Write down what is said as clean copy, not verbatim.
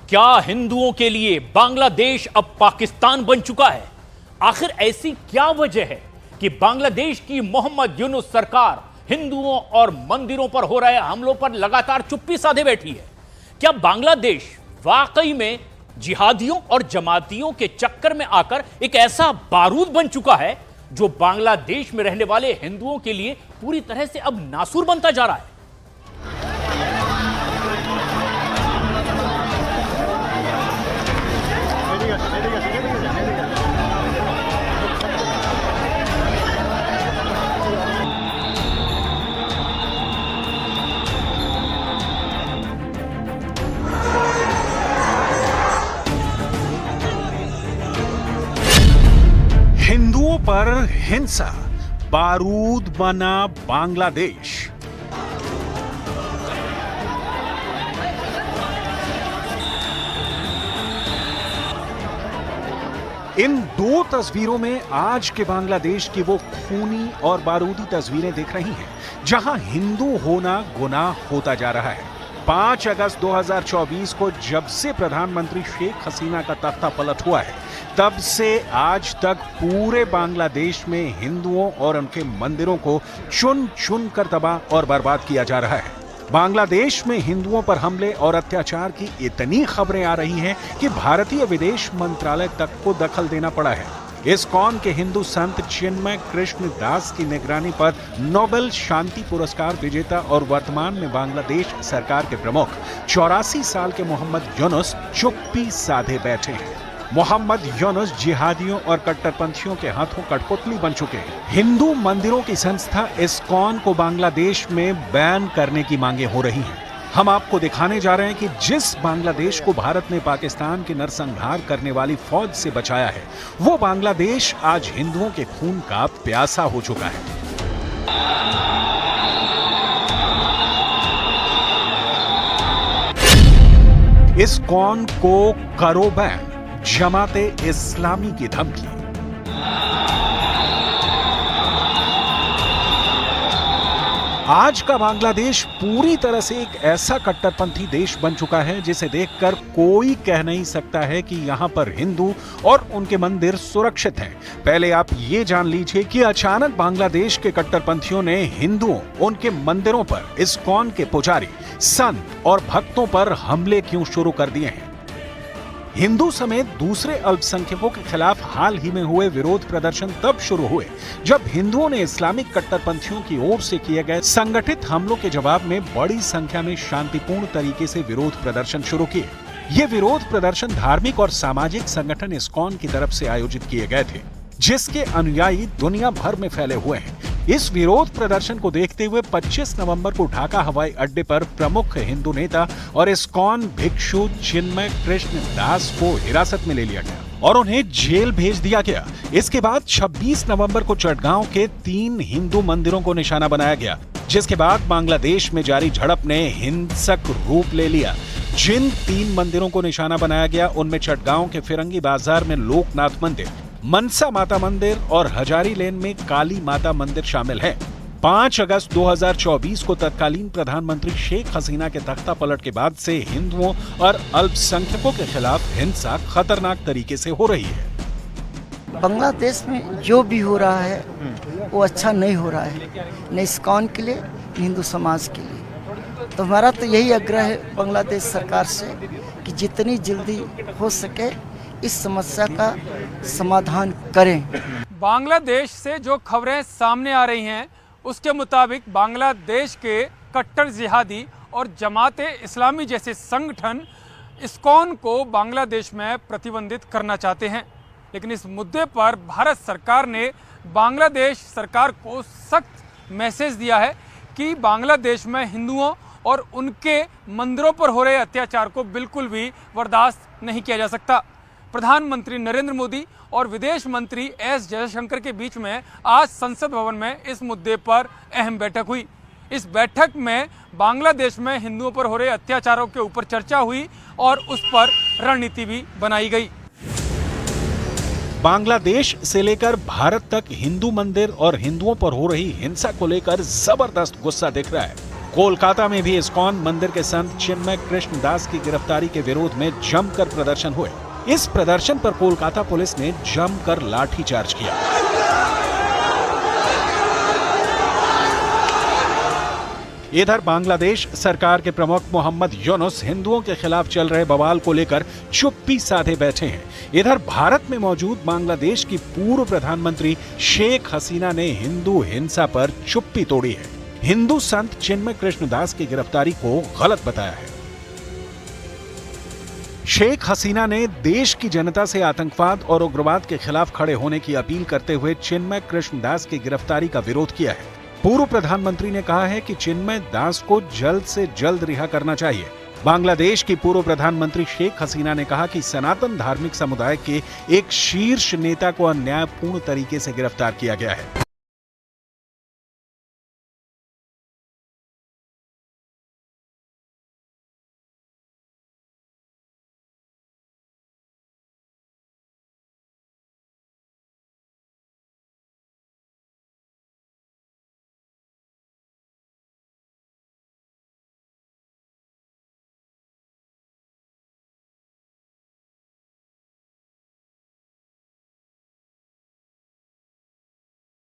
क्या हिंदुओं के लिए बांग्लादेश अब पाकिस्तान बन चुका है? आखिर ऐसी क्या वजह है कि बांग्लादेश की मोहम्मद यूनुस सरकार हिंदुओं और मंदिरों पर हो रहे हमलों पर लगातार चुप्पी साधे बैठी है? क्या बांग्लादेश वाकई में जिहादियों और जमातियों के चक्कर में आकर एक ऐसा बारूद बन चुका है जो बांग्लादेश में रहने वाले हिंदुओं के लिए पूरी तरह से अब नासूर बनता जा रहा है? हिंदुओं पर हिंसा, बारूद बना बांग्लादेश। इन दो तस्वीरों में आज के बांग्लादेश की वो खूनी और बारूदी तस्वीरें दिख रही हैं, जहां हिंदू होना गुनाह होता जा रहा है। 5 अगस्त 2024 को जब से प्रधानमंत्री शेख हसीना का तख्ता पलट हुआ है, तब से आज तक पूरे बांग्लादेश में हिंदुओं और उनके मंदिरों को चुन चुन कर तबाह और बर्बाद किया जा रहा है। बांग्लादेश में हिंदुओं पर हमले और अत्याचार की इतनी खबरें आ रही हैं कि भारतीय विदेश मंत्रालय तक को दखल देना पड़ा है। इस्कॉन के हिंदू संत चिन्मय कृष्ण दास की निगरानी पर नोबेल शांति पुरस्कार विजेता और वर्तमान में बांग्लादेश सरकार के प्रमुख 84 साल के मोहम्मद यूनुस चुप्पी साधे बैठे हैं। मोहम्मद यूनुस जिहादियों और कट्टरपंथियों के हाथों कठपुतली बन चुके हैं। हिंदू मंदिरों की संस्था इस्कॉन को बांग्लादेश में बैन करने की मांगे हो रही हैं। हम आपको दिखाने जा रहे हैं कि जिस बांग्लादेश को भारत ने पाकिस्तान के नरसंहार करने वाली फौज से बचाया है, वो बांग्लादेश आज हिंदुओं के खून का प्यासा हो चुका है। इस्कॉन को करो बैन, जमाते इस्लामी की धमकी। आज का बांग्लादेश पूरी तरह से एक ऐसा कट्टरपंथी देश बन चुका है जिसे देखकर कोई कह नहीं सकता है कि यहां पर हिंदू और उनके मंदिर सुरक्षित हैं। पहले आप ये जान लीजिए कि अचानक बांग्लादेश के कट्टरपंथियों ने हिंदुओं, उनके मंदिरों पर, इस्कॉन के पुजारी, संत और भक्तों पर हमले क्यों शुरू कर दिए हैं। हिंदू समेत दूसरे अल्पसंख्यकों के खिलाफ हाल ही में हुए विरोध प्रदर्शन तब शुरू हुए जब हिंदुओं ने इस्लामिक कट्टरपंथियों की ओर से किए गए संगठित हमलों के जवाब में बड़ी संख्या में शांतिपूर्ण तरीके से विरोध प्रदर्शन शुरू किए। ये विरोध प्रदर्शन धार्मिक और सामाजिक संगठन इस्कॉन की तरफ से आयोजित किए गए थे, जिसके अनुयायी दुनिया भर में फैले हुए हैं। इस विरोध प्रदर्शन को देखते हुए 25 नवंबर को ढाका हवाई अड्डे पर प्रमुख हिंदू नेता और इस्कॉन भिक्षु चिन्मय कृष्ण दास को हिरासत में ले लिया गया और उन्हें जेल भेज दिया गया। इसके बाद 26 नवंबर को चटगांव के 3 हिंदू मंदिरों को निशाना बनाया गया, जिसके बाद बांग्लादेश में जारी झड़प ने हिंसक रूप ले लिया। जिन 3 मंदिरों को निशाना बनाया गया उनमें चटगांव के फिरंगी बाजार में लोकनाथ मंदिर, मनसा माता मंदिर और हजारी लेन में काली माता मंदिर शामिल है। 5 अगस्त 2024 को तत्कालीन प्रधानमंत्री शेख हसीना के तख्ता पलट के बाद से हिंदुओं और अल्पसंख्यकों के खिलाफ हिंसा खतरनाक तरीके से हो रही है। बांग्लादेश में जो भी हो रहा है वो अच्छा नहीं हो रहा है, न इस्कॉन के लिए न हिंदू समाज के लिए। तो हमारा तो यही आग्रह है बांग्लादेश सरकार से कि जितनी जल्दी हो सके इस समस्या का समाधान करें। बांग्लादेश से जो खबरें सामने आ रही हैं उसके मुताबिक बांग्लादेश के कट्टर जिहादी और जमाते इस्लामी जैसे संगठन इस्कॉन को बांग्लादेश में प्रतिबंधित करना चाहते हैं। लेकिन इस मुद्दे पर भारत सरकार ने बांग्लादेश सरकार को सख्त मैसेज दिया है कि बांग्लादेश में हिंदुओं और उनके मंदिरों पर हो रहे अत्याचार को बिल्कुल भी बर्दाश्त नहीं किया जा सकता। प्रधानमंत्री नरेंद्र मोदी और विदेश मंत्री एस जयशंकर के बीच में आज संसद भवन में इस मुद्दे पर अहम बैठक हुई। इस बैठक में बांग्लादेश में हिंदुओं पर हो रहे अत्याचारों के ऊपर चर्चा हुई और उस पर रणनीति भी बनाई गई। बांग्लादेश से लेकर भारत तक हिंदू मंदिर और हिंदुओं पर हो रही हिंसा को लेकर जबरदस्त गुस्सा दिख रहा है। कोलकाता में भी इस्कॉन मंदिर के संत चिन्मय कृष्ण दास की गिरफ्तारी के विरोध में जमकर प्रदर्शन हुए। इस प्रदर्शन पर कोलकाता पुलिस ने जमकर लाठीचार्ज किया। इधर बांग्लादेश सरकार के प्रमुख मोहम्मद यूनुस हिंदुओं के खिलाफ चल रहे बवाल को लेकर चुप्पी साधे बैठे हैं। इधर भारत में मौजूद बांग्लादेश की पूर्व प्रधानमंत्री शेख हसीना ने हिंदू हिंसा पर चुप्पी तोड़ी है। हिंदू संत चिन्मय कृष्ण दास की गिरफ्तारी को गलत बताया है। शेख हसीना ने देश की जनता से आतंकवाद और उग्रवाद के खिलाफ खड़े होने की अपील करते हुए चिन्मय कृष्ण दास की गिरफ्तारी का विरोध किया है। पूर्व प्रधानमंत्री ने कहा है कि चिन्मय दास को जल्द से जल्द रिहा करना चाहिए। बांग्लादेश की पूर्व प्रधानमंत्री शेख हसीना ने कहा कि सनातन धार्मिक समुदाय के एक शीर्ष नेता को अन्यायपूर्ण तरीके से गिरफ्तार किया गया है।